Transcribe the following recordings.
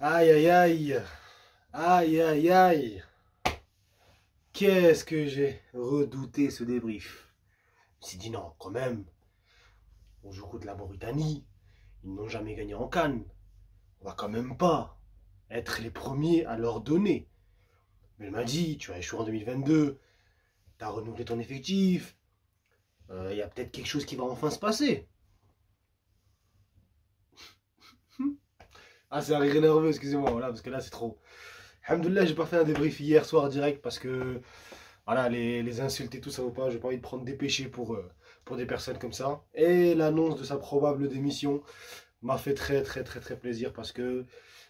Aïe aïe aïe, aïe aïe aïe, qu'est-ce que j'ai redouté ce débrief. Je me suis dit non, quand même, on joue contre la Mauritanie, ils n'ont jamais gagné en CAN, on va quand même pas être les premiers à leur donner. Mais elle m'a dit, tu vas échouer en 2022, t'as renouvelé ton effectif, il y a peut-être quelque chose qui va enfin se passer. Ah, c'est un rire nerveux, excusez-moi, voilà, parce que là c'est trop. Alhamdoulilah, j'ai pas fait un débrief hier soir direct parce que voilà, les insultes et tout, ça vaut pas. J'ai pas envie de prendre des péchés pour des personnes comme ça. Et l'annonce de sa probable démission m'a fait très très très très plaisir parce que,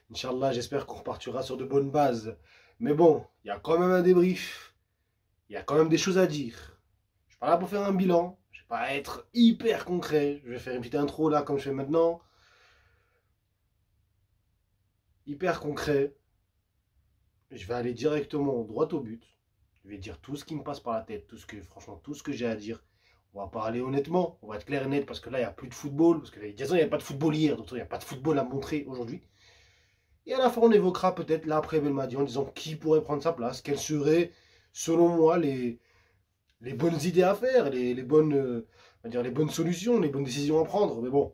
Inch'Allah, j'espère qu'on repartira sur de bonnes bases. Mais bon, il y a quand même un débrief. Il y a quand même des choses à dire. Je suis pas là pour faire un bilan. Je vais pas être hyper concret. Je vais faire une petite intro là, comme je fais maintenant. Hyper concret. Je vais aller directement droit au but. Je vais dire tout ce qui me passe par la tête, franchement, tout ce que j'ai à dire. On va parler honnêtement, on va être clair et net parce que là, il n'y a plus de football. Parce que il n'y avait pas de football hier, donc il n'y a pas de football à montrer aujourd'hui. Et à la fin, on évoquera peut-être là après Belmadi en disant qui pourrait prendre sa place, quelles seraient, selon moi, les bonnes idées à faire, les bonnes, on va dire, les bonnes solutions, les bonnes décisions à prendre. Mais bon,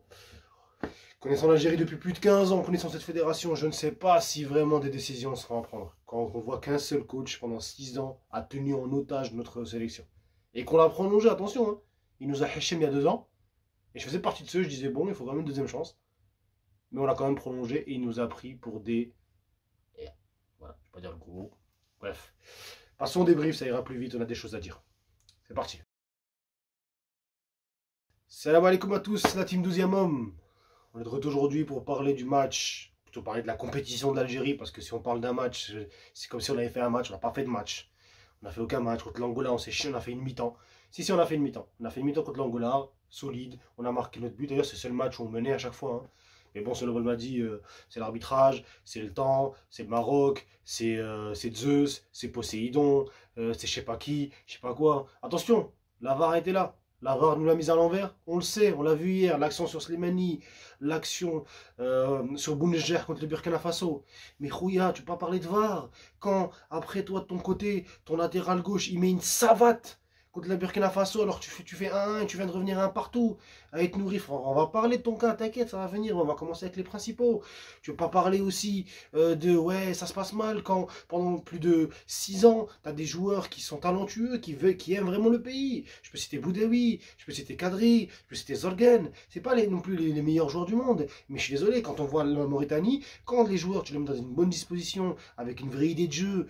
connaissant l'Algérie depuis plus de 15 ans, connaissant cette fédération, je ne sais pas si vraiment des décisions seront à prendre. Quand on voit qu'un seul coach pendant 6 ans a tenu en otage notre sélection. Et qu'on l'a prolongé, attention, hein. Il nous a hachem il y a 2 ans. Et je faisais partie de ceux, je disais, bon, il faut quand même une deuxième chance. Mais on l'a quand même prolongé et il nous a pris pour des... Voilà, je ne vais pas dire le gros. Bref. Passons au débrief, ça ira plus vite, on a des choses à dire. C'est parti. Salam alaikum à tous, la team 12e homme. On est de retour aujourd'hui pour parler du match, plutôt parler de la compétition de l'Algérie, parce que si on parle d'un match, c'est comme si on avait fait un match, on n'a pas fait de match. On n'a fait aucun match. Contre l'Angola, on s'est chié, on a fait une mi-temps. Si, on a fait une mi-temps. On a fait une mi-temps contre l'Angola, solide. On a marqué notre but. D'ailleurs, c'est le seul match où on menait à chaque fois, hein. Mais bon, selon m'a dit, c'est l'arbitrage, c'est le temps, c'est le Maroc, c'est Zeus, c'est Poséidon, c'est je sais pas qui, je sais pas quoi. Attention, la VAR était là. La VAR nous l'a mise à l'envers, on le sait, on l'a vu hier, l'action sur Slimani, l'action sur Bounedjah contre le Burkina Faso. Mais Khouya, tu peux pas parler de VAR quand, après toi, de ton côté, ton latéral gauche, il met une savate contre le Burkina Faso, alors tu fais 1-1 et tu viens de revenir un partout à être nourri. On va parler de ton cas, t'inquiète, ça va venir, on va commencer avec les principaux. Tu veux pas parler aussi de, ouais, ça se passe mal quand, pendant plus de 6 ans, tu as des joueurs qui sont talentueux, qui aiment vraiment le pays. Je peux citer Boudaoui, je peux citer Kadri, je peux citer Zorgen. C'est pas non plus les meilleurs joueurs du monde, mais je suis désolé, quand on voit la Mauritanie, quand les joueurs, tu les mets dans une bonne disposition, avec une vraie idée de jeu,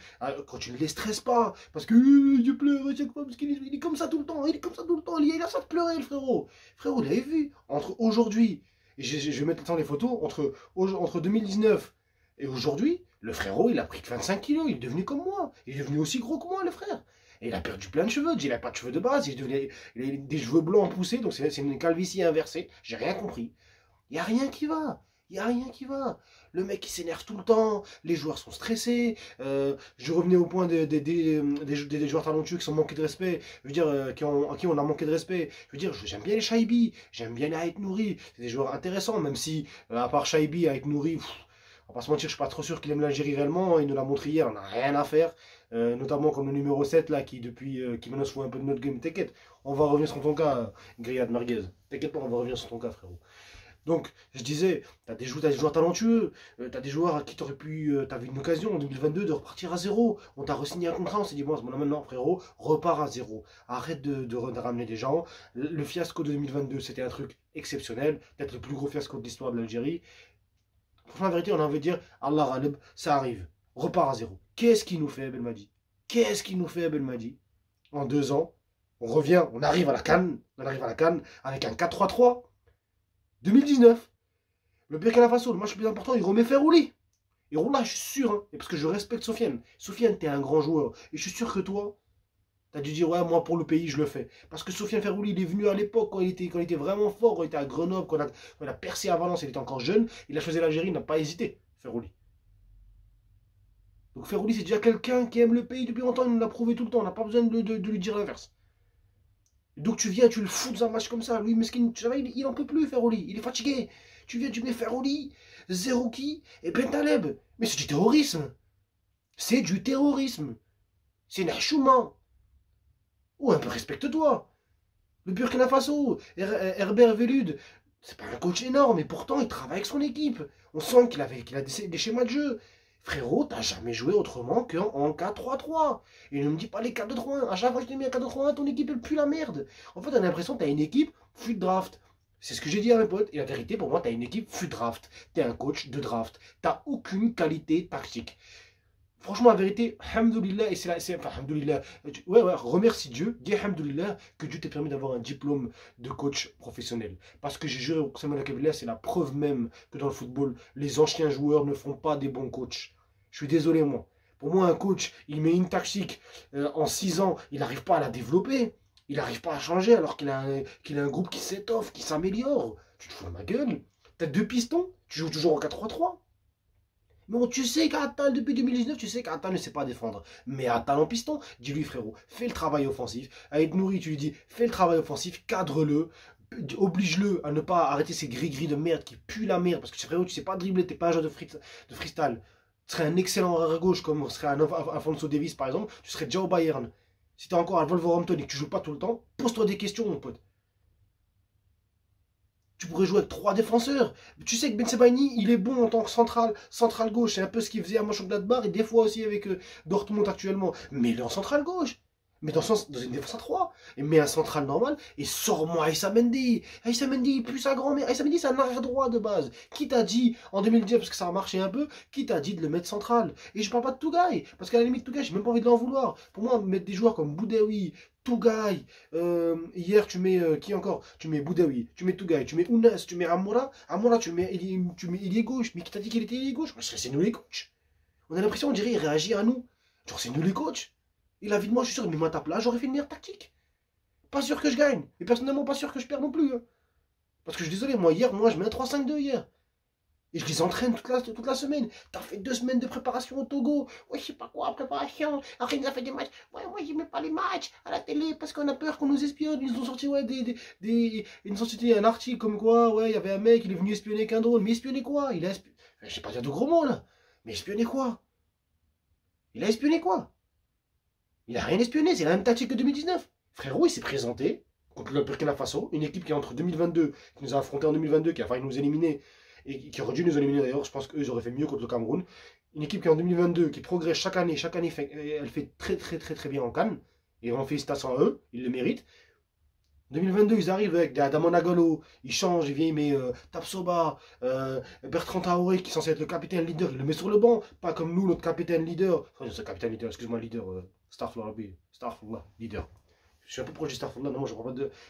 quand tu ne les stresses pas, parce que je pleure à chaque fois, parce qu'il est comme ça tout le temps, il est comme ça tout le temps, il a ça de pleurer, le frérot. Frérot, vous l'avez vu, entre aujourd'hui, et je vais mettre les photos, entre 2019 et aujourd'hui, le frérot, il a pris que 25 kilos, il est devenu comme moi, il est devenu aussi gros que moi, le frère. Et il a perdu plein de cheveux, il n'a pas de cheveux de base, il a des cheveux blancs poussés, donc c'est une calvitie inversée, j'ai rien compris. Il n'y a rien qui va. Il n'y a rien qui va. Le mec, il s'énerve tout le temps. Les joueurs sont stressés. Je revenais au point des joueurs talentueux qui sont manqués de respect. Je veux dire, à qui on a manqué de respect. Je veux dire, j'aime bien les Shaibi. J'aime bien les Ait Nouri. C'est des joueurs intéressants, même si, à part Shaibi, Ait Nouri, on va pas se mentir, je suis pas trop sûr qu'il aime l'Algérie réellement. Il nous l'a montré hier, on n'a rien à faire. Notamment comme le numéro 7 là, qui maintenant se fout un peu de notre game. T'inquiète, on va revenir sur ton cas, Grillade Merguez. T'inquiète pas, on va revenir sur ton cas, frérot. Donc, je disais, tu as des joueurs talentueux, tu as des joueurs à qui tu avais une occasion en 2022 de repartir à zéro. On t'a re-signé un contrat, on s'est dit, bon, maintenant, frérot, repars à zéro. Arrête de ramener des gens. Le fiasco de 2022, c'était un truc exceptionnel, peut-être le plus gros fiasco de l'histoire de l'Algérie. Franchement, la vérité, on a envie de dire, Allah Ghalib, ça arrive. Repars à zéro. Qu'est-ce qu'il nous fait, Belmadi? Qu'est-ce qu'il nous fait, Belmadi? En 2 ans, on revient, on arrive à la CAN, avec un 4-3-3. 2019, le Burkina Faso, le match le plus important, il remet Ferrouli. Et là, je suis sûr, hein, et parce que je respecte Sofiane. Sofiane, t'es un grand joueur. Et je suis sûr que toi, t'as dû dire, ouais, moi, pour le pays, je le fais. Parce que Sofiane Ferrouli, il est venu à l'époque, quand il était vraiment fort, quand il était à Grenoble, quand il a percé à Valence, il était encore jeune. Il a choisi l'Algérie, il n'a pas hésité, Ferrouli. Donc Ferrouli, c'est déjà quelqu'un qui aime le pays depuis longtemps, il nous l'a prouvé tout le temps. On n'a pas besoin de lui dire l'inverse. Donc tu viens, tu le fous dans un match comme ça. Lui, mesquin, tu vois, il en peut plus, Ferrouli. Il est fatigué. Tu viens, tu mets Ferroli, Zerouki et Bentaleb. Mais c'est du terrorisme. C'est du terrorisme. C'est une chouma. Oh, un peu respecte-toi. Le Burkina Faso, Herbert Velud, c'est pas un coach énorme, et pourtant il travaille avec son équipe. On sent qu'il a des schémas de jeu. Frérot, t'as jamais joué autrement qu'en 4-3-3. Et ne me dis pas les 4-2-3-1. À chaque fois que je t'ai mis un 4-2-3-1, ton équipe elle pue la merde. En fait, t'as l'impression que t'as une équipe fut de draft. C'est ce que j'ai dit à mes potes. Et la vérité, pour moi, t'as une équipe fut draft. T'es un coach de draft. T'as aucune qualité tactique. Franchement, la vérité, hamdoulilah, et enfin, hamdoulilah, ouais, remercie Dieu, dis hamdoulilah que Dieu t'ait permis d'avoir un diplôme de coach professionnel. Parce que j'ai juré au Qasem al-Kabillah, c'est la preuve même que dans le football, les anciens joueurs ne font pas des bons coachs. Je suis désolé, moi. Pour moi, un coach, il met une tactique en 6 ans, il n'arrive pas à la développer. Il n'arrive pas à changer alors qu'il a un groupe qui s'étoffe, qui s'améliore. Tu te fous de ma gueule. T'as 2 pistons, tu joues toujours en 4-3-3. Bon, tu sais qu'Atal, depuis 2019, tu sais qu'Atal ne sait pas défendre. Mais Atal en piston, dis-lui frérot, fais le travail offensif. Avec Nouri, tu lui dis, fais le travail offensif, cadre-le, oblige-le à ne pas arrêter ces gris-gris de merde qui puent la merde. Parce que frérot, tu sais pas dribbler, t'es pas un joueur de freestyle. Tu serais un excellent arrière gauche comme serait un Alphonso Davies par exemple, tu serais déjà au Bayern. Si t'es encore à Wolverhampton et que tu joues pas tout le temps, pose-toi des questions mon pote. Tu pourrais jouer avec 3 défenseurs. Tu sais que Ben Sebaini, il est bon en tant que central gauche. C'est un peu ce qu'il faisait à Mönchengladbach et des fois aussi avec Dortmund actuellement. Mais il est en central gauche. Mais dans une défense à 3. Et mets un central normal et sors-moi Aïssa Mendy. Aïssa Mendy, il pue sa grand-mère. Aïssa Mendy, c'est un arrière droit de base. Qui t'a dit, en 2010, parce que ça a marché un peu, qui t'a dit de le mettre central? Et je parle pas de Tougaï. Parce qu'à la limite, Tougaï, j'ai même pas envie de l'en vouloir. Pour moi, mettre des joueurs comme Boudaoui, Tougaï, hier tu mets qui encore? Tu mets Boudaoui, tu mets Tougaï, tu mets Ounas, tu mets Amoura. Amoura, tu mets il est gauche. Mais qui t'a dit qu'il était gauche? C'est nous les coachs. On a l'impression, on dirait, il réagit à nous. Genre, c'est nous les coachs. Et la vie de moi, je suis sûr, mais moi, à ta place, j'aurais fait une meilleure tactique. Pas sûr que je gagne. Et personnellement, pas sûr que je perds non plus. Hein. Parce que je suis désolé, moi, hier, je mets un 3-5-2 hier. Et je les entraîne toute la semaine. T'as fait 2 semaines de préparation au Togo. Ouais, je sais pas quoi, préparation. Après, il nous a fait des matchs. Ouais, moi, j'aimais pas les matchs à la télé parce qu'on a peur qu'on nous espionne. Ils nous ont sorti, ouais, ils nous ont sorti un article comme quoi, ouais, il y avait un mec, il est venu espionner qu'un drone. Mais espionner quoi? Il a espionné. Je sais pas dire de gros mots, là. Mais espionner quoi? Il a espionné quoi? Il a rien espionné, c'est la même tactique que 2019. Frérot, il s'est présenté contre le Burkina Faso, une équipe qui est entre 2022, qui nous a affronté en 2022, qui a failli nous éliminer, et qui aurait dû nous éliminer d'ailleurs, je pense qu'eux, ils auraient fait mieux contre le Cameroun. Une équipe qui est en 2022, qui progresse chaque année elle fait très bien en Cannes, et on félicitations à eux, ils le méritent. 2022, ils arrivent avec Damon Agolo, ils changent, ils viennent, mais Tapsoba, Bertrand Traoré, qui est censé être le capitaine leader, il le met sur le banc, pas comme nous, notre capitaine leader. Enfin, c'est capitaine leader, excuse-moi, leader, Starflower, leader. Je suis un peu proche du Starflower, non, moi,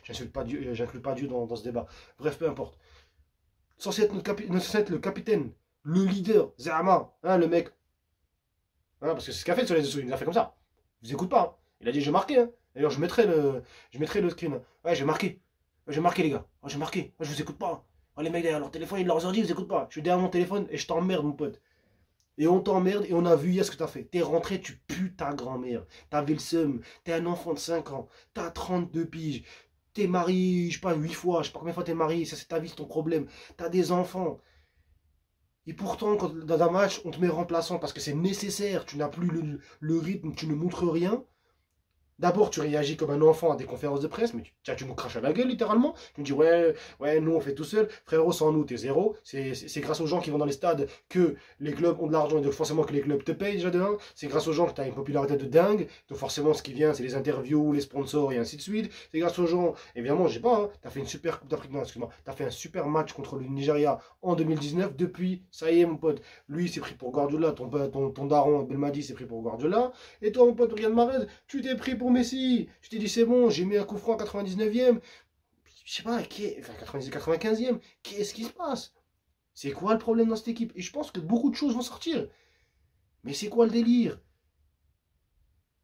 j'inclus pas Dieu dans ce débat. Bref, peu importe. Censé être le capitaine, le leader, Zahama, hein, le mec. Hein, parce que c'est ce qu'il a fait sur les dessous, il nous a fait comme ça. Vous écoutez pas, hein. Il a dit, je vais marquer, hein. D'ailleurs, je mettrai le screen. Ouais, j'ai marqué. J'ai marqué, les gars. Ouais, j'ai marqué. Ouais, je vous écoute pas. Oh, les mecs derrière leur téléphone, ils leur ont dit, vous écoutez pas. Je suis derrière mon téléphone et je t'emmerde, mon pote. Et on t'emmerde et on a vu hier ce que t'as fait. T'es rentré, tu pues ta grand-mère. T'avais le seum. T'es un enfant de 5 ans. T'as 32 piges. T'es marié, je sais pas, 8 fois. Je sais pas combien de fois t'es marié. Ça, c'est ta vie, c'est ton problème. T'as des enfants. Et pourtant, quand, dans un match, on te met remplaçant parce que c'est nécessaire. Tu n'as plus le rythme, tu ne montres rien. D'abord, tu réagis comme un enfant à des conférences de presse, mais tu nous craches à la gueule littéralement. Tu me dis, ouais, nous on fait tout seul. Frérot, sans nous, t'es zéro. C'est grâce aux gens qui vont dans les stades que les clubs ont de l'argent et donc forcément que les clubs te payent déjà de 1. C'est grâce aux gens que tu as une popularité de dingue. Donc forcément, ce qui vient, c'est les interviews, les sponsors et ainsi de suite. C'est grâce aux gens, évidemment, j'ai pas, hein, tu as fait une super Coupe d'Afrique, non, excuse-moi, tu as fait un super match contre le Nigeria en 2019. Depuis, ça y est, mon pote, lui, s'est pris pour Guardiola. Ton daron, Belmadi, s'est pris pour Guardiola. Et toi, mon pote, Riyad Mahrez, tu t'es pris pour Messi, je t'ai dit c'est bon, j'ai mis un coup franc à 99e, je sais pas, enfin 95e, qu'est-ce qui se passe? C'est quoi le problème dans cette équipe? Et je pense que beaucoup de choses vont sortir. Mais c'est quoi le délire? De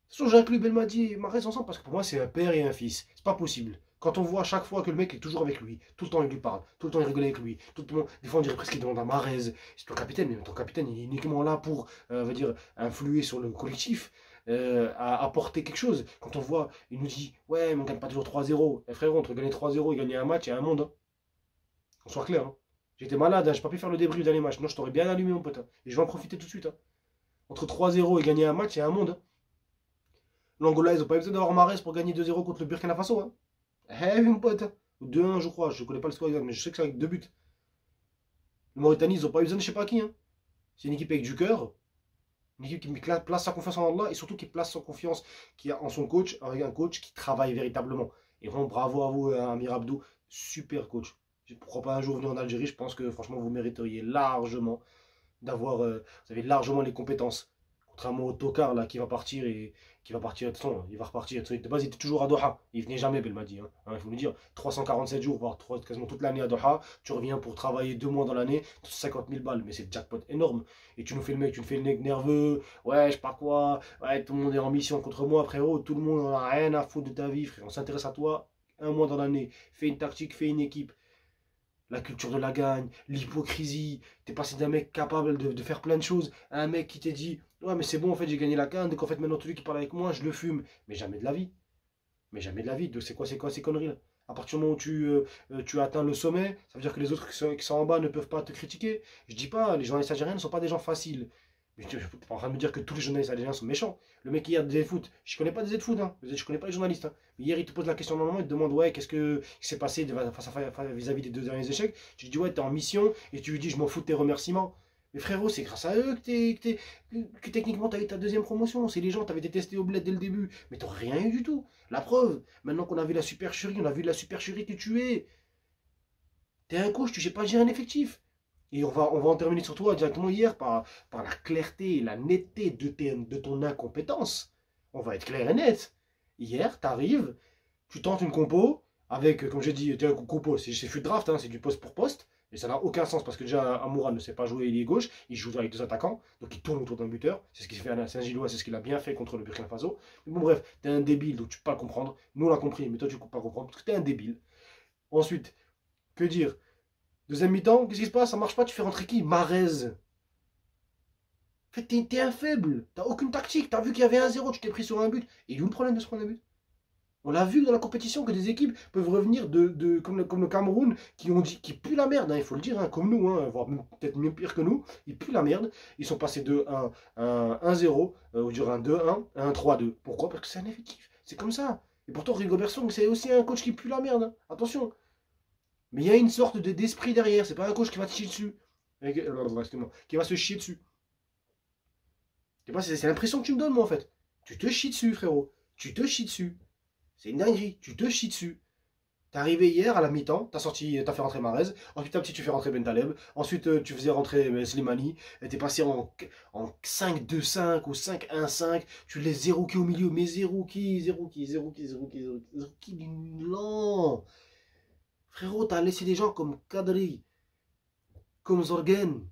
toute façon, j'inclus Belmadi et Mahrez ensemble parce que pour moi c'est un père et un fils. C'est pas possible. Quand on voit à chaque fois que le mec est toujours avec lui, tout le temps il lui parle, tout le temps il rigole avec lui, tout le temps, des fois on dirait presque qu'il demande à Mahrez, c'est ton capitaine, mais ton capitaine il est uniquement là pour, influer sur le collectif. À apporter quelque chose. Quand on voit, il nous dit, ouais, mais on gagne pas toujours 3-0. Eh frérot, entre gagner 3-0 et gagner un match, il y a un monde. Hein. On soit clair. Hein. J'étais malade, hein, j'ai pas pu faire le débrief dans les matchs. Non, je t'aurais bien allumé, mon pote, hein. Et je vais en profiter tout de suite, hein. Entre 3-0 et gagner un match, il y a un monde, hein. L'Angola, ils ont pas eu besoin d'avoir Mahrez pour gagner 2-0 contre le Burkina Faso, hein. Eh, mon pote, hein. Ou 2-1, je crois. Je connais pas le score exact, mais je sais que c'est avec 2 buts. Le Mauritanie, ils ont pas eu besoin de je sais pas qui, hein. C'est une équipe avec du cœur. Une équipe qui place sa confiance en Allah et surtout qui place sa confiance en son coach, avec un coach qui travaille véritablement. Et vraiment, bravo à vous, Amir Abdou. Super coach. Pourquoi pas un jour venir en Algérie? Je pense que franchement, vous mériteriez largement d'avoir. Vous avez largement les compétences. Contrairement au tocard là qui va partir et qui va partir. De toute façon, il va repartir. De base, il était toujours à Doha. Il venait jamais, Belmadi. Hein. Il faut le dire. 347 jours, voire quasiment toute l'année à Doha. Tu reviens pour travailler 2 mois dans l'année. 50 000 balles. Mais c'est le jackpot énorme. Et tu nous fais le mec, tu nous fais le mec nerveux. Ouais, je sais pas quoi. Ouais, tout le monde est en mission contre moi, frérot. Tout le monde en a rien à foutre de ta vie, frère. On s'intéresse à toi 1 mois dans l'année. Fais une tactique, fais une équipe. La culture de la gagne, l'hypocrisie. T'es passé d'un mec capable de faire plein de choses à un mec qui t'a dit ouais, mais c'est bon, en fait, j'ai gagné la canne. Donc, en fait, maintenant, celui qui parle avec moi, je le fume. Mais jamais de la vie. Mais jamais de la vie. Donc, c'est quoi ces conneries là? À partir du moment où tu as atteint le sommet, ça veut dire que les autres qui sont en bas ne peuvent pas te critiquer. Je dis pas, les journalistes algériens ne sont pas des gens faciles. Mais tu n'es pas en train de me dire que tous les journalistes algériens sont méchants. Le mec hier disait foot, je connais pas des foot, hein. Je connais pas les journalistes, hein. Mais hier il te pose la question normalement, il te demande ouais, qu'est-ce qui s'est passé vis-à-vis des 2 derniers échecs. Tu lui dis ouais, t'es en mission et tu lui dis je m'en fous de tes remerciements. Mais frérot, c'est grâce à eux que techniquement tu as eu ta 2e promotion. C'est les gens, t'avais détesté au bled dès le début, mais t'aurais rien eu du tout. La preuve, maintenant qu'on a vu la supercherie, on a vu la supercherie que tu es. T'es un coach, tu sais pas gérer un effectif. Et on va en terminer sur toi directement hier par la clarté et la netteté de ton incompétence. On va être clair et net. Hier, tu arrives, tu tentes une compo avec, comme j'ai dit, un compo, c'est fut draft, hein, c'est du poste pour poste. Et ça n'a aucun sens parce que déjà, Amoura ne sait pas jouer ailier gauche, il joue avec 2 attaquants, donc il tourne autour d'un buteur. C'est ce qu'il fait à Saint-Gillois, c'est ce qu'il a bien fait contre le Burkina Faso. Mais bon, bref, t'es un débile, donc tu peux pas le comprendre. Nous, on l'a compris, mais toi, tu ne peux pas comprendre parce que t'es un débile. Ensuite, que dire? Deuxième mi-temps, qu'est-ce qui se passe? Ça marche pas, tu fais rentrer qui? Mahrez. En fait, t'es un faible. T'as aucune tactique. T'as vu qu'il y avait 1-0, tu t'es pris sur un but. Et il est où le problème de se prendre un but? On l'a vu dans la compétition que des équipes peuvent revenir comme le Cameroun qui pue la merde, hein, il faut le dire, hein, comme nous, hein, voire peut-être même pire que nous. Ils puent la merde. Ils sont passés de 1-0, ou du un 2-1, à un 3-2. Pourquoi? Parce que c'est un effectif. C'est comme ça. Et pourtant, Rigobert Song, c'est aussi un coach qui pue la merde. Hein. Attention. Mais il y a une sorte d'esprit derrière. C'est pas un coach qui va te chier dessus. Qui va se chier dessus. C'est l'impression que tu me donnes, moi, en fait. Tu te chies dessus, frérot. Tu te chies dessus. C'est une dinguerie. Tu te chies dessus. T'es arrivé hier à la mi-temps, t'as fait rentrer Mahrez, ensuite petit tu fais rentrer Bentaleb, ensuite tu faisais rentrer Slimani, t'es passé en 5-2-5 ou 5-1-5, tu laisses Zerouki au milieu, mais Zerouki, non. Frérot, t'as laissé des gens comme Kadri, comme Zorgen,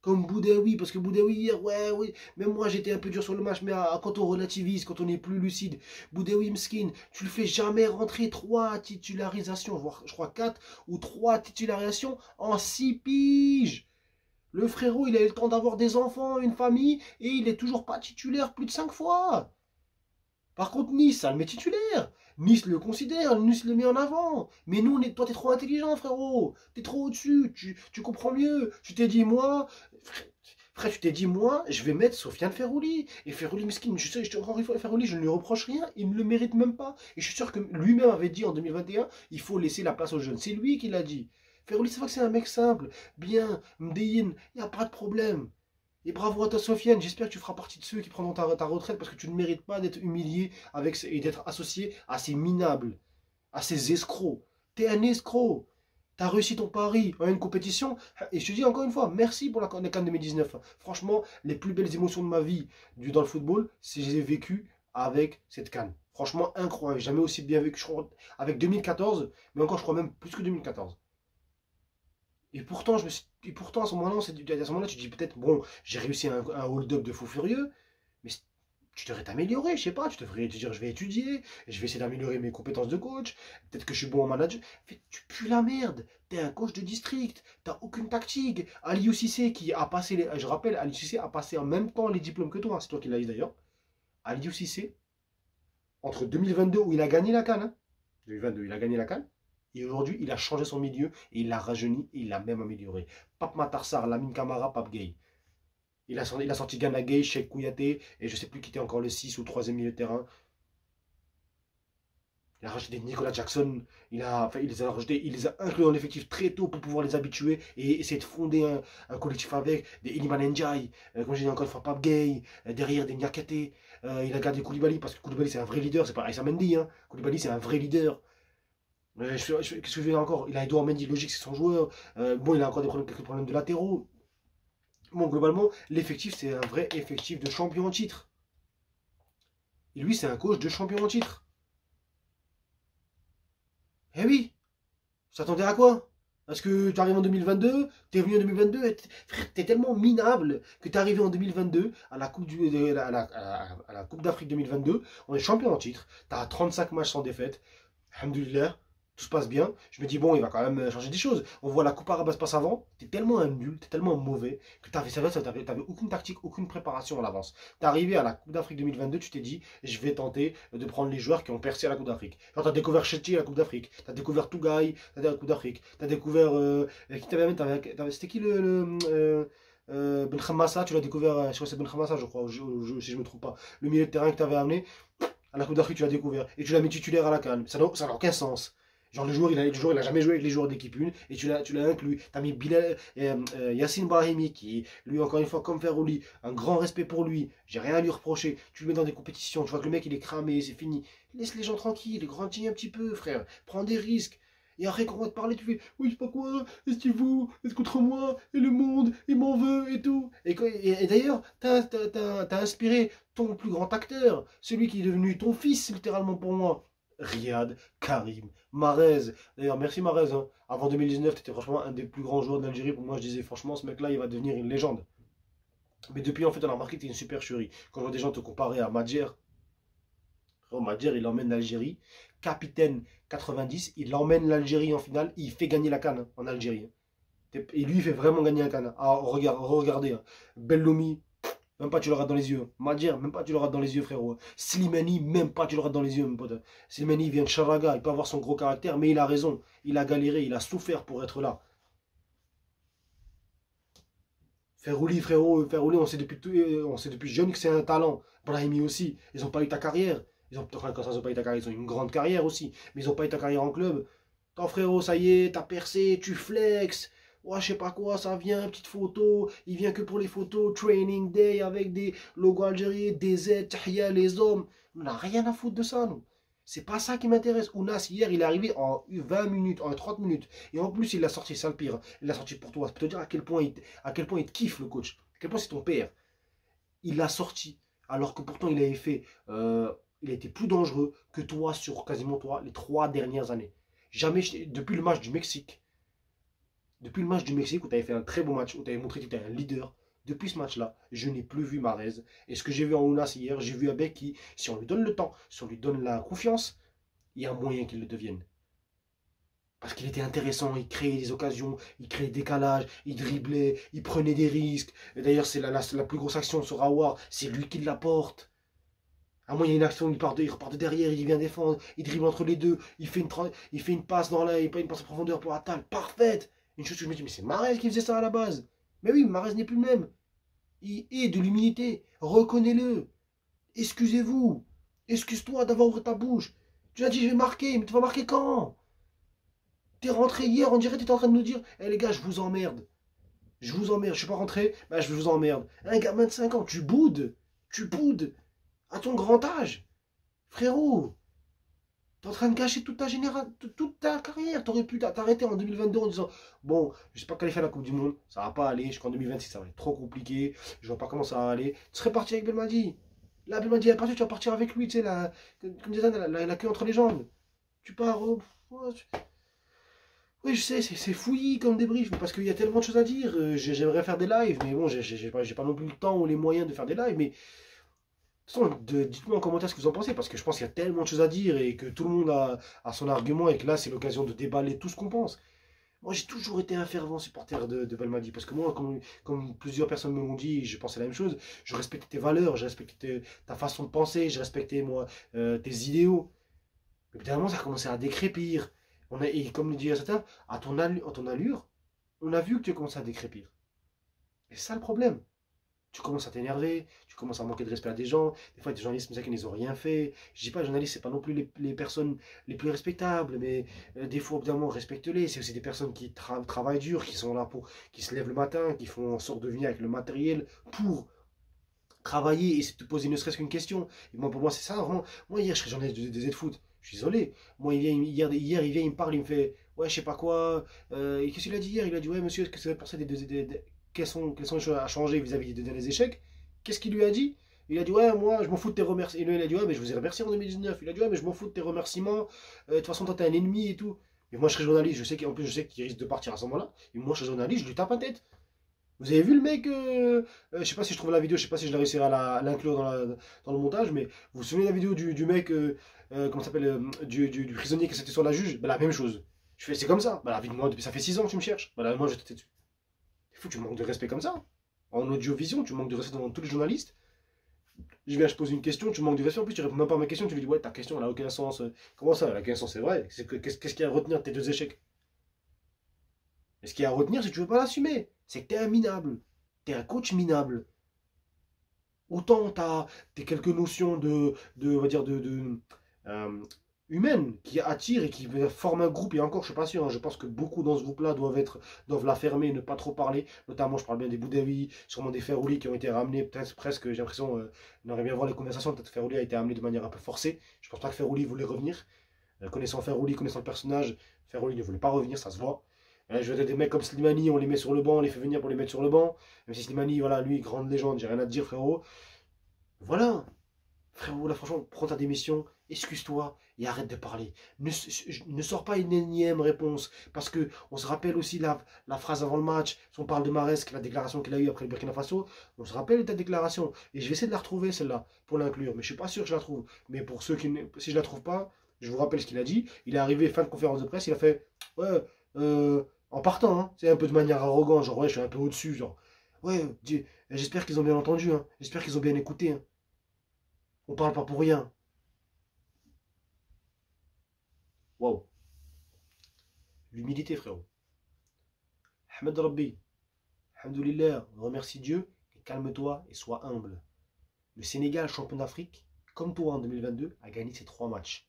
comme Boudaoui, parce que Boudaoui hier, ouais, oui, même moi j'étais un peu dur sur le match, mais quand on relativise, quand on est plus lucide, Boudaoui Mskin, tu le fais jamais rentrer 3 titularisations, voire je crois 4 ou 3 titularisations en 6 piges. Le frérot, il a eu le temps d'avoir des enfants, une famille, et il est toujours pas titulaire plus de 5 fois. Par contre, Nice, ça le met titulaire. Nice le considère, Nice le met en avant. Mais nous, toi, t'es trop intelligent, frérot. T'es trop au-dessus, tu comprends mieux. Tu t'es dit, moi, frère, tu t'es dit, moi, je vais mettre Sofiane Ferrouli. Et Ferrouli, mesquine, encore une fois, Ferrouli, je ne lui reproche rien, il ne le mérite même pas. Et je suis sûr que lui-même avait dit en 2021, il faut laisser la place aux jeunes. C'est lui qui l'a dit. Ferrouli, c'est vrai que c'est un mec simple, bien, Mdeyin, il n'y a pas de problème. Et bravo à toi, Sofiane. J'espère que tu feras partie de ceux qui prendront ta retraite parce que tu ne mérites pas d'être humilié et d'être associé à ces minables, à ces escrocs. T'es un escroc. T'as réussi ton pari en une compétition. Et je te dis encore une fois, merci pour la CAN 2019. Franchement, les plus belles émotions de ma vie dans le football, c'est que je les ai vécues avec cette CAN. Franchement, incroyable. Jamais aussi bien vécu, je crois, avec 2014, mais encore, je crois même plus que 2014. Et pourtant, à ce moment-là, tu te dis peut-être, bon, j'ai réussi un hold-up de fou furieux, mais tu devrais t'améliorer, je sais pas, tu devrais te dire, je vais étudier, je vais essayer d'améliorer mes compétences de coach, peut-être que je suis bon en manager. Tu pues la merde, t'es un coach de district, t'as aucune tactique. Aliou Cissé qui a passé, je rappelle, Aliou Cissé a passé en même temps les diplômes que toi, c'est toi qui l'as dit d'ailleurs. Aliou Cissé, entre 2022 où il a gagné la CAN, 2022, il a gagné la CAN, Et aujourd'hui, il a changé son milieu et il l'a rajeuni et il l'a même amélioré. Pape Matar Sarr, Lamine Camara, Pape Gueye. Il a sorti Gana Gueye, Cheikh Kouyaté et je ne sais plus qui était encore le 6 ou le 3e milieu de terrain. Il a rajouté Nicolas Jackson, il les a rajoutés, il les a inclus dans l'effectif très tôt pour pouvoir les habituer et essayer de fonder un collectif avec des Iliman Ndiaye, comme j'ai dit encore une fois, Pape Gueye, derrière des Niakate, il a gardé Koulibaly parce que Koulibaly c'est un vrai leader, c'est pas Aïssa Mendy, hein. Koulibaly c'est un vrai leader. Qu'est-ce que je veux dire encore? Il a Edouard Mendy, logique, c'est son joueur. Bon, il a encore quelques problèmes de latéraux. Bon, globalement, l'effectif, c'est un vrai effectif de champion en titre. Et lui, c'est un coach de champion en titre. Eh oui, tu t'attendais à quoi? Parce que tu arrives en 2022, tu es venu en 2022, frère, tu es tellement minable que tu es arrivé en 2022 à la Coupe d'Afrique 2022, on est champion en titre, tu as 35 matchs sans défaite, alhamdoulilah, tout se passe bien. Je me dis, bon, il va quand même changer des choses. On voit la Coupe Arabe se passe avant, tu es tellement un nul, tu es tellement mauvais que tu n'avais aucune tactique, aucune préparation à l'avance. Tu es arrivé à la Coupe d'Afrique 2022, tu t'es dit, je vais tenter de prendre les joueurs qui ont percé à la Coupe d'Afrique. Genre, tu as découvert Chetty à la Coupe d'Afrique, tu as découvert Tougaï à la Coupe d'Afrique, tu as découvert. C'était qui Ben Khamassa, tu l'as découvert, je crois que c'est Ben Khamassa, je crois, si je ne me trompe pas. Le milieu de terrain que tu avais amené, à la Coupe d'Afrique, tu l'as découvver. Et tu l'as mis titulaire à la CAN. Ça n'a aucun sens. Genre, le joueur, il a jamais joué avec les joueurs d'équipe 1 et tu l'as inclus. Tu as mis Bilal, Yassine Brahimi, qui, lui, encore une fois, comme Ferrouli, un grand respect pour lui. J'ai rien à lui reprocher. Tu le mets dans des compétitions. Tu vois que le mec, il est cramé, c'est fini. Laisse les gens tranquilles, grandis un petit peu, frère. Prends des risques. Et après, quand on va te parler, tu fais oui, je sais pas quoi, est-ce que vous, est-ce contre moi, et le monde, il m'en veut, et tout. Et d'ailleurs, t'as inspiré ton plus grand acteur, celui qui est devenu ton fils, littéralement pour moi. Riyad, Karim, Mahrez. D'ailleurs, merci Mahrez. Hein. Avant 2019, tu étais franchement un des plus grands joueurs d'Algérie. Pour moi, je disais franchement, ce mec-là, il va devenir une légende. Mais depuis, en fait, on a remarqué que tu es une supercherie. Quand je vois des gens te comparer à Madjer, Madjer, il emmène l'Algérie. Capitaine 90, il emmène l'Algérie en finale. Il fait gagner la CAN en Algérie. Et lui, il fait vraiment gagner la CAN. Ah, regardez. Hein. Belloumi, même pas tu le rates dans les yeux. Madjer, même pas tu le rates dans les yeux, frérot. Slimani, même pas tu le rates dans les yeux, mon pote. Slimani vient de Charaga, il peut avoir son gros caractère, mais il a raison. Il a galéré, il a souffert pour être là. Ferrouli, frérot, Ferrouli, on sait depuis jeune que c'est un talent. Brahimi aussi, ils n'ont pas eu ta carrière. Enfin, quand ça, ils n'ont pas eu ta carrière, ils ont eu une grande carrière aussi. Mais ils n'ont pas eu ta carrière en club. Toi, frérot, ça y est, t'as percé, tu flexes. Ouais, je sais pas quoi, ça vient, petite photo. Il vient que pour les photos. Training day avec des logos algériens, des aides, tahia, les hommes. On n'a rien à foutre de ça, nous. C'est pas ça qui m'intéresse. Ounas, hier, il est arrivé en 20 minutes, en 30 minutes. Et en plus, il l'a sorti, c'est le pire. Il l'a sorti pour toi. Ça peut te dire à quel point il te kiffe, le coach. À quel point c'est ton père. Il l'a sorti. Alors que pourtant, il avait fait. Il était plus dangereux que toi sur quasiment toi les 3 dernières années. Jamais, depuis le match du Mexique, où tu avais fait un très beau match, où tu avais montré que tu étais un leader, depuis ce match-là, je n'ai plus vu Mahrez. Et ce que j'ai vu en Ounas hier, j'ai vu un mec qui, si on lui donne le temps, si on lui donne la confiance, il y a un moyen qu'il le devienne. Parce qu'il était intéressant, il créait des occasions, il créait des décalages, il driblait, il prenait des risques. D'ailleurs, c'est la plus grosse action sur Aouar, c'est lui qui la porte. À moins il y a une action, il repart de derrière, il vient défendre, il dribble entre les deux, il fait une passe dans la, une passe en profondeur pour Attal, parfaite. Une chose que je me dis, mais c'est Mahrez qui faisait ça à la base. Mais oui, Mahrez n'est plus le même. Il est de l'humilité, reconnais-le. Excusez-vous. Excuse-toi d'avoir ouvert ta bouche. Tu as dit, je vais marquer, mais tu vas marquer quand? T'es rentré hier, on dirait que t'étais en train de nous dire, les gars, je vous emmerde. Je vous emmerde, je suis pas rentré, bah je vous emmerde. Un gamin de 5 ans, tu boudes. À ton grand âge. Frérot, t'es en train de gâcher toute ta carrière. T'aurais pu t'arrêter en 2022 en disant bon, je sais pas qualifier à la Coupe du Monde, ça va pas aller. Jusqu'en 2026, ça va être trop compliqué. Je vois pas comment ça va aller. Tu serais parti avec Belmadi. Là, Belmadi est parti, tu vas partir avec lui, tu sais, comme disait, la queue entre les jambes. Tu pars. Oui, je sais, c'est fouillis comme débrief, parce qu'il y a tellement de choses à dire. J'aimerais faire des lives, mais bon, j'ai pas non plus le temps ou les moyens de faire des lives, mais. Dites-moi en commentaire ce que vous en pensez, parce que je pense qu'il y a tellement de choses à dire et que tout le monde a son argument et que là, c'est l'occasion de déballer tout ce qu'on pense. Moi, j'ai toujours été un fervent supporter de Belmadi, parce que moi, comme plusieurs personnes me l'ont dit, je pensais la même chose, je respectais tes valeurs, je respectais ta façon de penser, je respectais, moi, tes idéaux. Mais évidemment, ça a commencé à décrépir. Et comme le dit certains, à ton allure, on a vu que tu commences à décrépir. Et c'est ça le problème. Tu commences à t'énerver, tu commences à manquer de respect à des gens. Des fois, il y a des journalistes comme ça qui n'ont rien fait. Je dis pas, les journalistes, c'est pas non plus les personnes les plus respectables, mais des fois, évidemment, respecte-les. C'est aussi des personnes qui travaillent dur, qui sont là qui se lèvent le matin, qui font en sorte de venir avec le matériel pour travailler et te poser ne serait-ce qu'une question. Et moi, pour moi, c'est ça, vraiment. Moi, hier, je serais journaliste des Z-Foot. Je suis désolé. Moi, hier, il vient, il me parle, il me fait, ouais, je sais pas quoi. Et qu'est-ce qu'il a dit hier? Il a dit, ouais, monsieur, est-ce que ça fait penser quels sont les choses à changer vis-à-vis des derniers échecs? Qu'est-ce qu'il lui a dit? Il a dit, ouais, moi, je m'en fous de tes remerciements. Et lui, il a dit, ouais, mais je vous ai remercié en 2019. Il a dit, ouais, mais je m'en fous de tes remerciements. De toute façon, toi, t'es un ennemi et tout. Mais moi, je serais journaliste. En plus, je sais qu'il risque de partir à ce moment-là. Et moi, je serais journaliste, je lui tape la tête. Vous avez vu le mec, je sais pas si je trouve la vidéo, je sais pas si je la réussirai à l'inclure dans le montage, mais vous vous souvenez de la vidéo du mec, comment ça s'appelle, du prisonnier qui s'était sur la juge? Ben, la même chose. Je fais, c'est comme ça. Ben, la vie de moi, depuis ça fait 6 ans que tu me cherches. Ben, là, moi, je t'étais dessus. Il faut que tu manques de respect comme ça. En audiovision, tu manques de respect devant tous les journalistes. Je viens, je pose une question, tu manques de respect, en plus tu réponds même pas à ma question, tu lui dis, ouais, ta question, elle a aucun sens. Comment ça, elle a aucun sens, c'est vrai. Qu'est-ce qu'il y a à retenir de tes deux échecs? Et ce qu'il y a à retenir, c'est que tu veux pas l'assumer. C'est que t'es un minable. T'es un coach minable. Autant tu as quelques notions on va dire, euh, humaines qui attirent et qui forment un groupe. Et encore, je suis pas sûr. Hein, je pense que beaucoup dans ce groupe-là doivent la fermer, ne pas trop parler. Notamment, je parle bien des Boudaoui, sûrement des Ferrouli qui ont été ramenés, peut-être presque, j'ai l'impression, on aurait bien voir les conversations. Peut-être que Ferrouli a été amené de manière un peu forcée. Je pense pas que Ferrouli voulait revenir. Connaissant Ferrouli, connaissant le personnage, Ferrouli ne voulait pas revenir, ça se voit. Je veux dire, des mecs comme Slimani, on les met sur le banc, on les fait venir pour les mettre sur le banc. Même si Slimani, voilà, lui, grande légende, j'ai rien à te dire, frérot. Voilà, frérot, là, franchement, prends ta démission, excuse-toi et arrête de parler. Ne sors pas une énième réponse, parce que on se rappelle aussi la phrase avant le match, si on parle de Mahrez, la déclaration qu'il a eue après le Burkina Faso, on se rappelle de ta déclaration, et je vais essayer de la retrouver, celle-là, pour l'inclure, mais je suis pas sûr que je la trouve. Mais pour ceux si je la trouve pas, je vous rappelle ce qu'il a dit. Il est arrivé fin de conférence de presse, il a fait, ouais, en partant, hein, c'est un peu de manière arrogante, genre, ouais, je suis un peu au-dessus, genre, ouais, j'espère qu'ils ont bien entendu, hein, j'espère qu'ils ont bien écouté, hein. On parle pas pour rien. Waouh. L'humilité, frérot. Ahmed Rabbi. Alhamdoulilah. Remercie Dieu. Et calme-toi et sois humble. Le Sénégal, champion d'Afrique, comme toi en 2022, a gagné ses 3 matchs.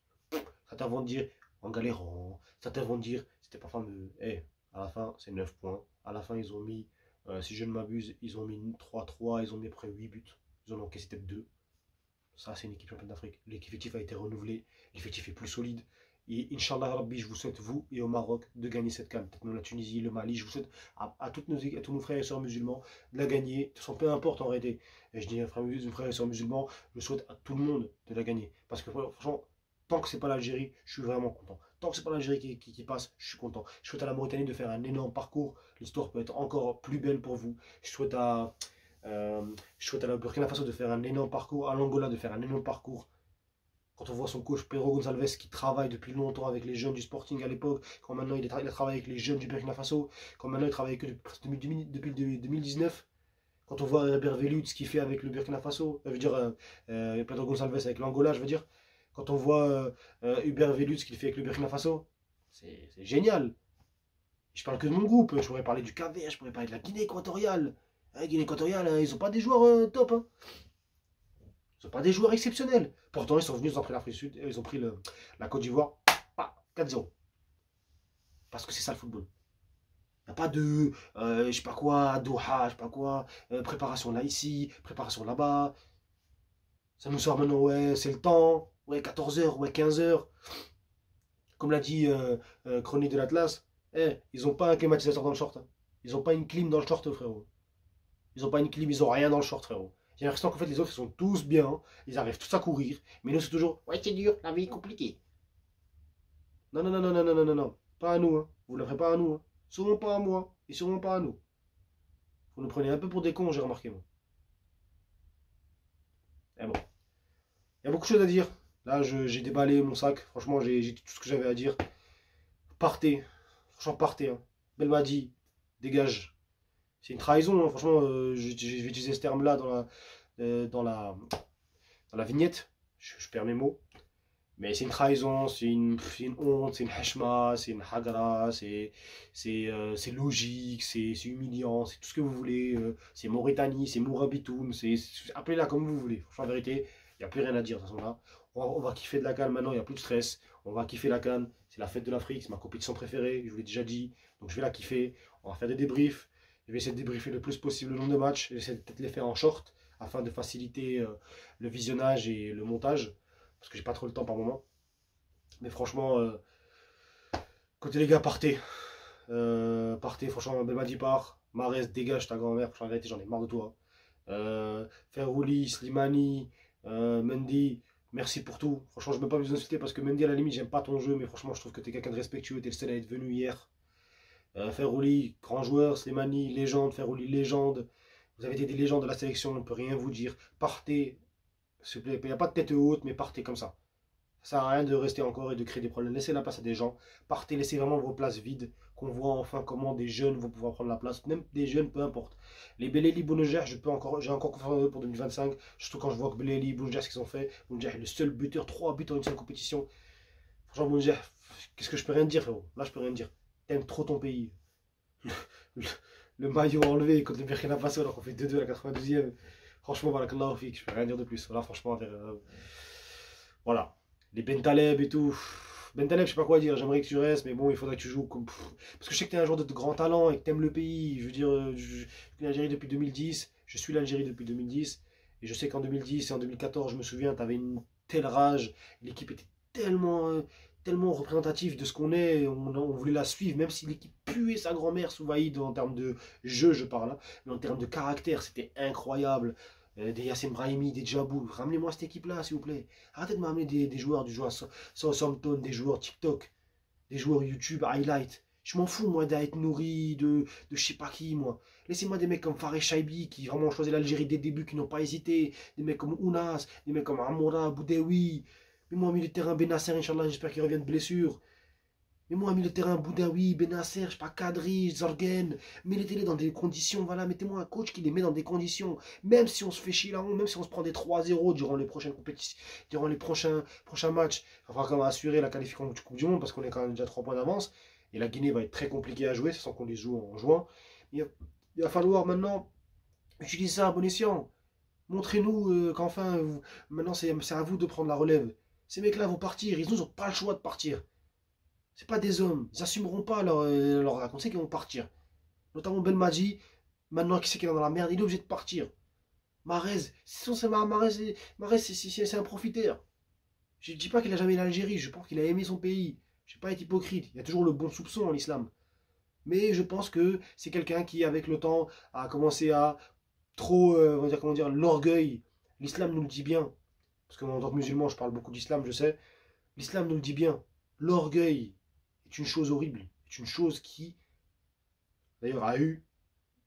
Certains vont dire en galérant. Certains vont dire c'était pas fameux. À la fin, c'est 9 points. À la fin, ils ont mis, si je ne m'abuse, ils ont mis 3-3. Ils ont mis près 8 buts. Ils en ont encaissé peut-être 2. Ça, c'est une équipe championne d'Afrique. L'effectif a été renouvelé. L'effectif est plus solide. Et Inch'Allah Rabbi, je vous souhaite, vous et au Maroc, de gagner cette CAN. Peut-être même la Tunisie, le Mali. Je vous souhaite à tous nos frères et sœurs musulmans de la gagner. De toute façon, peu importe en réalité. Et je dis frères et sœurs musulmans, je souhaite à tout le monde de la gagner. Parce que franchement, tant que c'est pas l'Algérie, je suis vraiment content. Tant que c'est pas l'Algérie qui passe, je suis content. Je souhaite à la Mauritanie de faire un énorme parcours. L'histoire peut être encore plus belle pour vous. Je souhaite à la Burkina Faso de faire un énorme parcours, à l'Angola de faire un énorme parcours. Quand on voit son coach Pedro Gonçalves qui travaille depuis longtemps avec les jeunes du Sporting à l'époque, quand maintenant il a travaillé avec les jeunes du Burkina Faso, quand maintenant il travaille avec eux depuis 2019, quand on voit Herbert Velud ce qu'il fait avec le Burkina Faso, je veux dire Pedro Gonçalves avec l'Angola, je veux dire, quand on voit Hubert Velud ce qu'il fait avec le Burkina Faso, c'est génial. Je parle que de mon groupe, je pourrais parler du Cap-Vert, je pourrais parler de la Guinée équatoriale. La Guinée équatoriale, ils n'ont pas des joueurs top. Hein. Ils n'ont pas des joueurs exceptionnels. Pourtant, ils sont venus, ils ont pris l'Afrique du Sud, ils ont pris la Côte d'Ivoire, 4-0. Parce que c'est ça le football. Il n'y a pas de, je sais pas quoi, Doha, je sais pas quoi, préparation là ici, préparation là-bas. Ça nous sort maintenant, ouais, c'est le temps, ouais, 14 h, ouais, 15 h. Comme l'a dit Chronique de l'Atlas, ils n'ont pas un climatisateur dans le short. Hein. Ils n'ont pas une clim dans le short, frérot. Ils n'ont pas une clim, ils n'ont rien dans le short, frérot. J'ai l'impression qu'en fait, les autres, ils sont tous bien, ils arrivent tous à courir, mais nous, c'est toujours, ouais, c'est dur, la vie est compliquée. Non, non, non, non, non, non, non, non, non, pas à nous, hein. Vous ne le ferez pas à nous, hein. Sûrement pas à moi, et sûrement pas à nous. Vous nous prenez un peu pour des cons, j'ai remarqué, moi. Et bon, il y a beaucoup de choses à dire. Là, j'ai déballé mon sac, franchement, j'ai dit tout ce que j'avais à dire. Partez, franchement, partez, hein. Belmadi, dégage. C'est une trahison, hein. Franchement, je vais utiliser ce terme-là dans la vignette. Je perds mes mots. Mais c'est une trahison, c'est une honte, c'est une hashma, c'est une hagra, c'est logique, c'est humiliant, c'est tout ce que vous voulez. C'est Mauritanie, c'est Mourabitoun, appelez-la comme vous voulez. Franchement, en vérité, il n'y a plus rien à dire de toute façon là. On va kiffer de la CAN maintenant, il n'y a plus de stress. On va kiffer la CAN, c'est la fête de l'Afrique, c'est ma compétition préférée, je vous l'ai déjà dit. Donc je vais la kiffer. On va faire des débriefs. Je vais essayer de débriefer le plus possible le nombre de matchs. J'essaie de peut-être les faire en short afin de faciliter le visionnage et le montage. Parce que j'ai pas trop le temps par moment. Mais franchement, côté les gars, partez. Partez, franchement, Belmadi part. Mahrez, dégage ta grand-mère. Franchement, en vérité, j'en ai marre de toi. Ferrouli, Slimani, Mendy, merci pour tout. Franchement, je ne peux pas vous insulter parce que Mendy, à la limite, j'aime pas ton jeu. Mais franchement, je trouve que tu es quelqu'un de respectueux. Tu es le seul à être venu hier. Ferrouli, grand joueur. Slimani, légende. Ferrouli, légende. Vous avez été des légendes de la sélection, on ne peut rien vous dire. Partez, s'il vous plaît. Il n'y a pas de tête haute, mais partez comme ça. Ça sert à rien de rester encore et de créer des problèmes. Laissez la place à des gens. Partez, laissez vraiment vos places vides. Qu'on voit enfin comment des jeunes vont pouvoir prendre la place. Même des jeunes, peu importe. Les Beleli, Bounedjah, j'ai encore confiance en eux pour 2025. Surtout quand je vois que Beleli, Bounedjah, ce qu'ils ont fait. Bounedjah est le seul buteur, 3 buts en une seule compétition. Franchement, Bounedjah, qu'est-ce que je peux rien te dire, frérot? Là, je peux rien te dire. T'aimes trop ton pays. Le, le maillot enlevé contre le Burkina Faso alors qu'on fait 2-2 à la 92e. Franchement, voilà, je peux rien dire de plus. Voilà, franchement, voilà. Les Bentaleb et tout. Bentaleb, je sais pas quoi dire, j'aimerais que tu restes, mais bon, il faudrait que tu joues comme. Parce que je sais que tu es un joueur de grand talent et que tu aimes le pays. Je veux dire, je suis l'Algérie depuis 2010, je suis l'Algérie depuis 2010, et je sais qu'en 2010 et en 2014, je me souviens, tu avais une telle rage, l'équipe était tellement représentative de ce qu'on est, on voulait la suivre, même si l'équipe puait sa grand-mère sous Vaïd en termes de jeu, je parle, hein, mais en termes de caractère, c'était incroyable. Des Yassine Brahimi, des Djabou. Ramenez-moi cette équipe-là, s'il vous plaît. Arrêtez de m'amener des joueurs du joueur Southampton, des joueurs TikTok, des joueurs YouTube, Highlight. Je m'en fous, moi, d'être nourri, de je sais pas qui, moi. Laissez-moi des mecs comme Fares Chaibi, qui vraiment ont choisi l'Algérie dès le début, qui n'ont pas hésité. Des mecs comme Ounas, des mecs comme Amoura, Boudewi. Mais moi, au milieu de terrain, Benasser, Inch'Allah, j'espère qu'il revient de blessure. Mais moi, milieu de terrain, Boudaoui, Benasser, je sais pas, Kadri, Zorgen, mettez-les dans des conditions, voilà, mettez-moi un coach qui les met dans des conditions, même si on se fait chier là-haut, même si on se prend des 3-0 durant les prochaines compétitions, durant les prochains matchs, il faudra quand même assurer la qualification du Coupe du Monde, parce qu'on est quand même déjà 3 points d'avance, et la Guinée va être très compliquée à jouer, c'est sans qu'on les joue en juin. Il va falloir maintenant utiliser ça à bon escient. Montrez-nous qu'enfin, maintenant c'est à vous de prendre la relève. Ces mecs-là vont partir, ils n'ont pas le choix de partir. C'est pas des hommes, ils n'assumeront pas leur acte. On sait qu'ils vont partir. Notamment Belmadi, maintenant qu'il sait qu'il est dans la merde, il est obligé de partir. Mahrez, c'est un profiteur. Je ne dis pas qu'il a jamais aimé l'Algérie, je pense qu'il a aimé son pays. Je ne vais pas être hypocrite, il y a toujours le bon soupçon en islam. Mais je pense que c'est quelqu'un qui, avec le temps, a commencé à trop, on va dire, comment dire, l'orgueil. L'islam nous le dit bien. Parce qu'en tant que musulman, je parle beaucoup d'islam, je sais. L'islam nous le dit bien. L'orgueil est une chose horrible, est une chose qui, d'ailleurs, a eu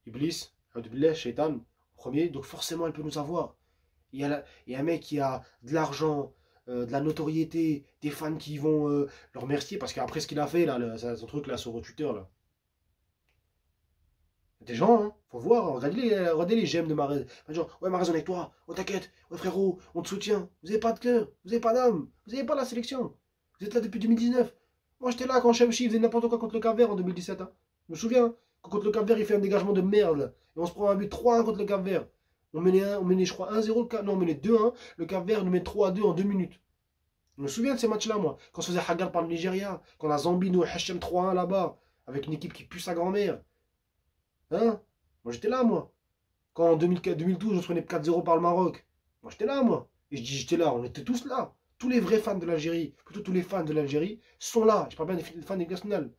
Iblis, Billah, Shaitan, premier, donc forcément elle peut nous avoir. Il y a un mec qui a de l'argent, de la notoriété, des fans qui vont le remercier, parce qu'après ce qu'il a fait, là, son truc là sur Twitter, là. Des gens, hein, faut voir, regardez les j'aime de Mahrez. Genre, ouais, Mahrez, on est avec toi, on t'inquiète, ouais, frérot, on te soutient. Vous n'avez pas de cœur, vous n'avez pas d'âme, vous n'avez pas la sélection. Vous êtes là depuis 2019. Moi, j'étais là quand Chemchi faisait n'importe quoi contre le Cap-Vert en 2017. Hein. Je me souviens, quand contre le Cap-Vert, il fait un dégagement de merde. Et on se prend un but 3-1 contre le Cap-Vert. On menait, je crois, 1-0, non, on menait 2-1. Le Cap-Vert nous met 3-2 en 2 minutes. Je me souviens de ces matchs-là, moi. Quand on se faisait hagar par le Nigeria, quand la Zambie nous Hachem 3-1 là-bas, avec une équipe qui pue sa grand-mère. Hein? Moi, j'étais là, moi. Quand en 2012, on se prenait 4-0 par le Maroc. Moi, j'étais là, moi. Et je dis, j'étais là, on était tous là. Tous les vrais fans de l'Algérie, plutôt tous les fans de l'Algérie, sont là. Je parle bien des fans des nationales.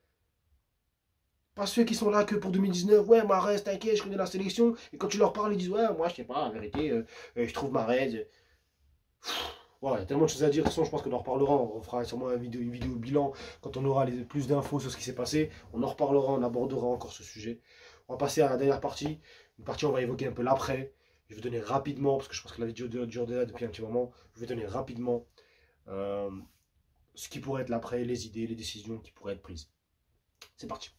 Pas ceux qui sont là que pour 2019. Ouais, Mahrez, t'inquiète, je connais la sélection. Et quand tu leur parles, ils disent, ouais, moi, je sais pas, en vérité, je trouve Mahrez. Ouais, il y a tellement de choses à dire. De toute façon, je pense qu'on en reparlera. On fera sûrement une vidéo bilan quand on aura plus d'infos sur ce qui s'est passé. On en reparlera, on abordera encore ce sujet. On va passer à la dernière partie. Une partie, on va évoquer un peu l'après. Je vais donner rapidement, parce que je pense que la vidéo dure déjà depuis un petit moment. Je vais donner rapidement ce qui pourrait être l'après, les idées, les décisions qui pourraient être prises. C'est parti.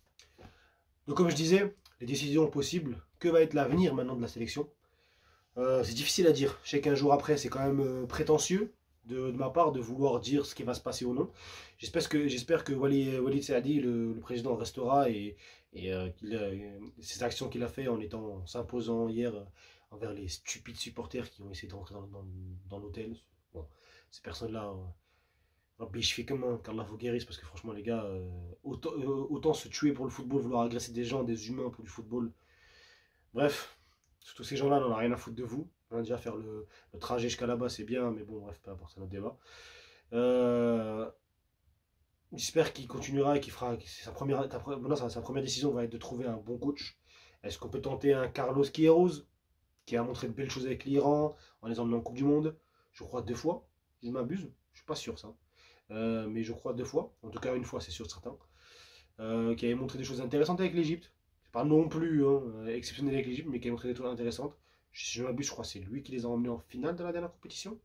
Donc comme je disais, les décisions possibles, que va être l'avenir maintenant de la sélection? C'est difficile à dire. Je sais qu'un jour après, c'est quand même prétentieux. de ma part de vouloir dire ce qui va se passer ou non. J'espère que Walid Saadi, le président, restera et ces actions qu'il a fait en s'imposant hier envers les stupides supporters qui ont essayé d'entrer dans l'hôtel. Bon, ces personnes-là, Rabbi Shfikum, qu'Allah vous guérisse, parce que franchement, les gars, autant se tuer pour le football, vouloir agresser des gens, des humains pour du football. Bref, tous ces gens-là, on n'a rien à foutre de vous. Hein, déjà, faire le trajet jusqu'à là-bas, c'est bien, mais bon, bref, peu importe, c'est notre débat. Euh, J'espère qu'il continuera et qu'il fera. Maintenant, sa première décision va être de trouver un bon coach. Est-ce qu'on peut tenter un Carlos Queiroz, qui a montré de belles choses avec l'Iran, en les emmenant en Coupe du Monde? Je crois 2 fois, si je m'abuse. Je suis pas sûr, ça. Mais je crois 2 fois. En tout cas, une fois, c'est sûr, certain. Qui avait montré des choses intéressantes avec l'Égypte. C'est pas non plus exceptionnel avec l'Égypte, mais qui a montré des choses intéressantes. Si je m'abuse, je crois que c'est lui qui les a emmenés en finale de la dernière compétition.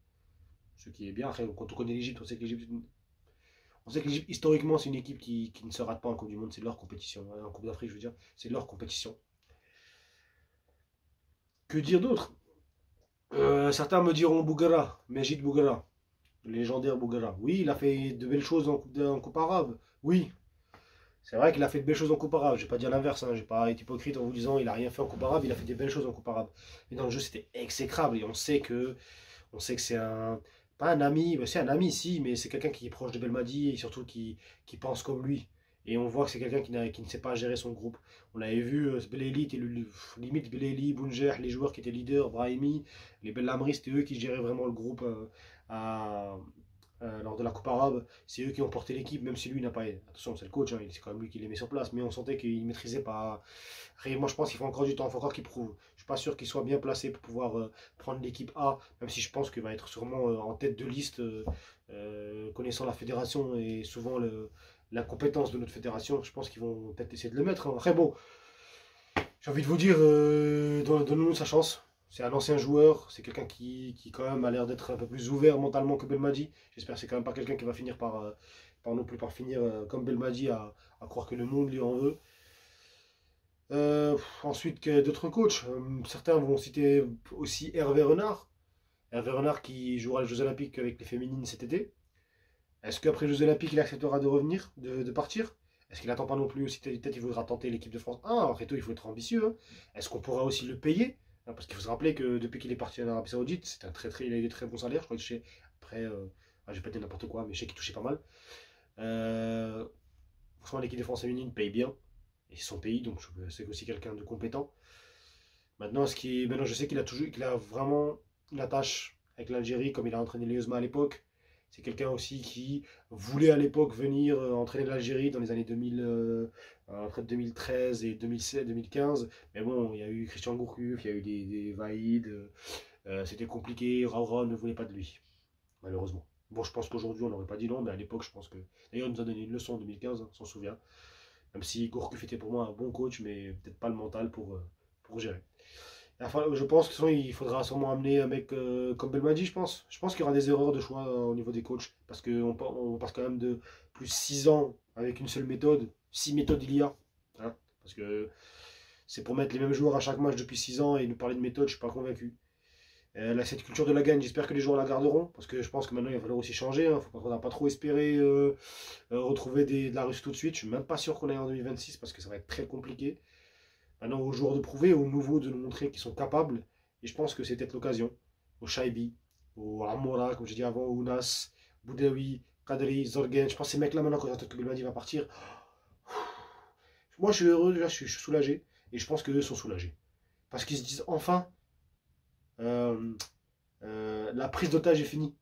Ce qui est bien. Après, quand on connaît l'Égypte, on sait que l'Égypte, historiquement, c'est une équipe qui ne se rate pas en Coupe du Monde. C'est leur compétition. En Coupe d'Afrique, je veux dire, c'est leur compétition. Que dire d'autre? Certains me diront Bougara, Majid Bougara, le légendaire Bougara. Oui, il a fait de belles choses en Coupe arabe. Oui, c'est vrai qu'il a fait de belles choses en Coupe arabe. Je vais pas dire l'inverse, hein. Je vais pas être hypocrite en vous disant il a rien fait en Coupe arabe. Il a fait des belles choses en Coupe arabe. Mais dans le jeu, c'était exécrable. Et on sait que c'est un, pas un ami, c'est un ami ici, mais c'est quelqu'un qui est proche de Belmadi et surtout qui pense comme lui. Et on voit que c'est quelqu'un qui ne sait pas gérer son groupe. On l'avait vu, Beleli, limite Beleli, Bounjer, les joueurs qui étaient leaders, Brahimi, les Bellamri, c'était eux qui géraient vraiment le groupe à, lors de la Coupe arabe. C'est eux qui ont porté l'équipe, même si lui n'a pas. Attention, c'est le coach, hein, c'est quand même lui qui les met sur place, mais on sentait qu'il ne maîtrisait pas. Moi, je pense qu'il faut encore du temps, il faut encore qu'il prouve. Je suis pas sûr qu'il soit bien placé pour pouvoir prendre l'équipe A, même si je pense qu'il va être sûrement en tête de liste, connaissant la fédération et souvent la compétence de notre fédération. Je pense qu'ils vont peut-être essayer de le mettre, hein. Après, bon, j'ai envie de vous dire, donnons-nous sa chance. C'est un ancien joueur, c'est quelqu'un qui quand même a l'air d'être un peu plus ouvert mentalement que Belmadi. J'espère que c'est quand même pas quelqu'un qui va finir par non plus par finir comme Belmadi à croire que le monde lui en veut. Ensuite, d'autres coachs. Certains vont citer aussi Hervé Renard. Hervé Renard qui jouera les Jeux Olympiques avec les féminines cet été. Est-ce qu'après les Jeux Olympiques, il acceptera de revenir, de partir? Est-ce qu'il n'attend pas non plus aussi, peut-être il voudra tenter l'équipe de France 1? Après tout, il faut être ambitieux, hein. Est-ce qu'on pourra aussi le payer? Parce qu'il faut se rappeler que depuis qu'il est parti en Arabie Saoudite, il a eu des très bons salaires. Je crois que après, je vais pas dire n'importe quoi, mais je sais qu'il touchait pas mal. Franchement, l'équipe de France féminine paye bien. Et c'est son pays, donc c'est aussi quelqu'un de compétent. Maintenant, je sais qu'il a vraiment une attache avec l'Algérie, comme il a entraîné les à l'époque. C'est quelqu'un aussi qui voulait à l'époque venir entraîner l'Algérie dans les années 2000, entre 2013 et 2016, 2015. Mais bon, il y a eu Christian Gourcuff, il y a eu des Vaïd. C'était compliqué. Raura ne voulait pas de lui, malheureusement. Bon, je pense qu'aujourd'hui, on n'aurait pas dit non, mais à l'époque, je pense que. D'ailleurs, il nous a donné une leçon en 2015, hein, on s'en souvient. Même si Gourcuff était pour moi un bon coach, mais peut-être pas le mental pour gérer. Enfin, je pense qu'il faudra sûrement amener un mec comme Belmadi, je pense. Je pense qu'il y aura des erreurs de choix au niveau des coachs. Parce qu'on passe quand même de plus 6 ans avec une seule méthode. 6 méthodes il y a. Hein, parce que c'est pour mettre les mêmes joueurs à chaque match depuis 6 ans et nous parler de méthode, je ne suis pas convaincu. Là, cette culture de la gagne, j'espère que les joueurs la garderont. Parce que je pense que maintenant, il va falloir aussi changer. Il ne faudra pas trop espérer retrouver de la réussite tout de suite. Je ne suis même pas sûr qu'on aille en 2026 parce que ça va être très compliqué. Maintenant, aux joueurs de prouver, aux nouveaux de nous montrer qu'ils sont capables. Et je pense que c'est peut-être l'occasion. Au Shaibi, au Amoura, comme j'ai dit avant, au Ounas, Boudaoui, Kadri, Zorgen. Je pense que ces mecs-là, maintenant, quand j'entends que Belmadi va partir, moi je suis heureux, déjà, je suis soulagé. Et je pense qu'eux sont soulagés. Parce qu'ils se disent enfin, euh, la prise d'otage est finie.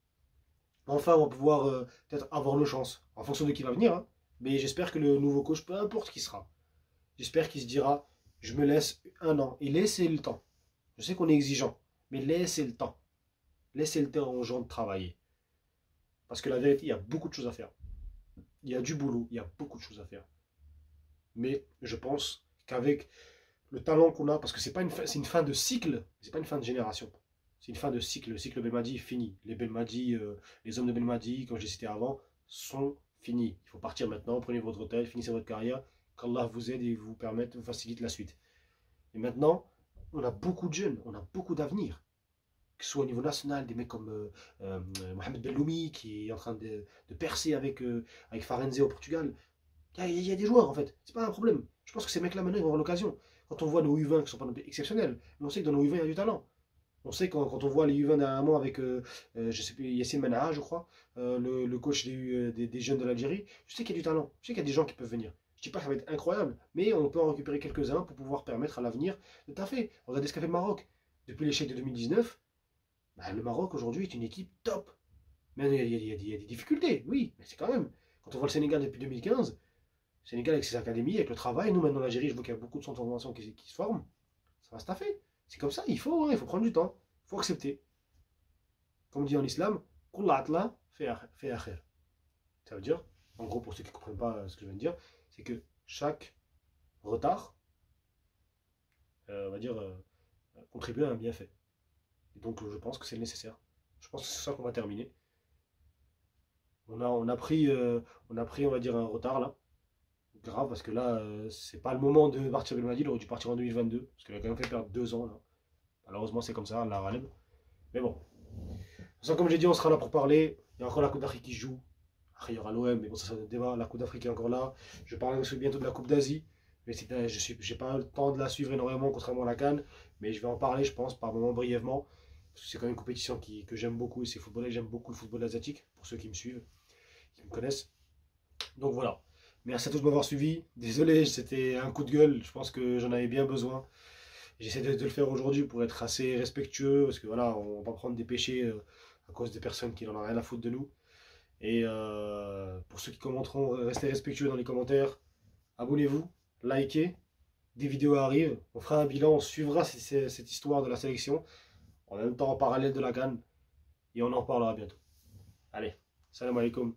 Enfin, on va pouvoir peut-être avoir nos chances, en fonction de qui va venir. Hein. Mais j'espère que le nouveau coach, peu importe qui sera, j'espère qu'il se dira, je me laisse 1 an. Et laissez le temps. Je sais qu'on est exigeant, mais laissez le temps. Laissez le temps aux gens de travailler. Parce que la vérité, il y a beaucoup de choses à faire. Il y a du boulot, il y a beaucoup de choses à faire. Mais je pense qu'avec le talent qu'on a, parce que c'est une fin de cycle, c'est pas une fin de génération. C'est une fin de cycle. Le cycle Belmadi est fini. Les hommes de Belmadi, comme j'ai cité avant, sont finis. Il faut partir maintenant, prenez votre hôtel, finissez votre carrière, qu'Allah vous aide et vous facilite la suite. Et maintenant, on a beaucoup de jeunes, on a beaucoup d'avenir. que ce soit au niveau national, des mecs comme Mohamed Belloumi qui est en train de percer avec Farenze au Portugal. Il y a des joueurs en fait, c'est pas un problème. Je pense que ces mecs-là maintenant ils vont avoir l'occasion. Quand on voit nos U20 qui sont pas non plus exceptionnels, mais on sait que dans nos U20 il y a du talent. On sait quand on voit les U20 dernièrement avec, je sais plus, Yassine Manaha, je crois, le coach des jeunes de l'Algérie, je sais qu'il y a du talent, je sais qu'il y a des gens qui peuvent venir. Je dis pas que ça va être incroyable, mais on peut en récupérer quelques-uns pour pouvoir permettre à l'avenir de taffer. Regardez ce qu'a fait le Maroc. Depuis l'échec de 2019, bah, le Maroc aujourd'hui est une équipe top. Mais il y a des difficultés, oui, mais c'est quand même. Quand on voit le Sénégal depuis 2015, le Sénégal avec ses académies, avec le travail, nous maintenant l'Algérie, je vois qu'il y a beaucoup de centres de formation qui se forment, ça va se taffer. C'est comme ça, il faut prendre du temps, il faut accepter. Comme on dit en islam, Kulla atla fait akhir. Ça veut dire, en gros, pour ceux qui ne comprennent pas ce que je viens de dire, c'est que chaque retard, on va dire, contribue à un bienfait. Et donc, je pense que c'est nécessaire. Je pense que c'est ça qu'on va terminer. On a pris, on va dire, un retard là. Grave, parce que là, c'est pas le moment de partir le Madi, il aurait dû partir en 2022, parce qu'il a quand même fait perdre 2 ans là. Malheureusement, c'est comme ça, la Ralem. Mais bon. De toute façon, comme j'ai dit, on sera là pour parler. Il y a encore la Coupe d'Afrique qui se joue. Après, il y aura l'OM, mais bon, ça, c'est notre débat. La Coupe d'Afrique est encore là. Je parlerai aussi bientôt de la Coupe d'Asie. Mais je n'ai pas le temps de la suivre énormément, contrairement à la CAN. Mais je vais en parler, je pense, par moment brièvement. Parce que c'est quand même une compétition que j'aime beaucoup. Et c'est football, j'aime beaucoup le football asiatique, pour ceux qui me suivent, qui me connaissent. Donc voilà. Merci à tous de m'avoir suivi. Désolé, c'était un coup de gueule. Je pense que j'en avais bien besoin. J'essaie de le faire aujourd'hui pour être assez respectueux, parce que voilà, on va pas prendre des péchés à cause des personnes qui n'en ont rien à foutre de nous. Et pour ceux qui commenteront, restez respectueux dans les commentaires. Abonnez-vous, likez. Des vidéos arrivent. On fera un bilan, on suivra cette histoire de la sélection. En même temps, en parallèle de la CAN. Et on en reparlera bientôt. Allez, salam alaikum.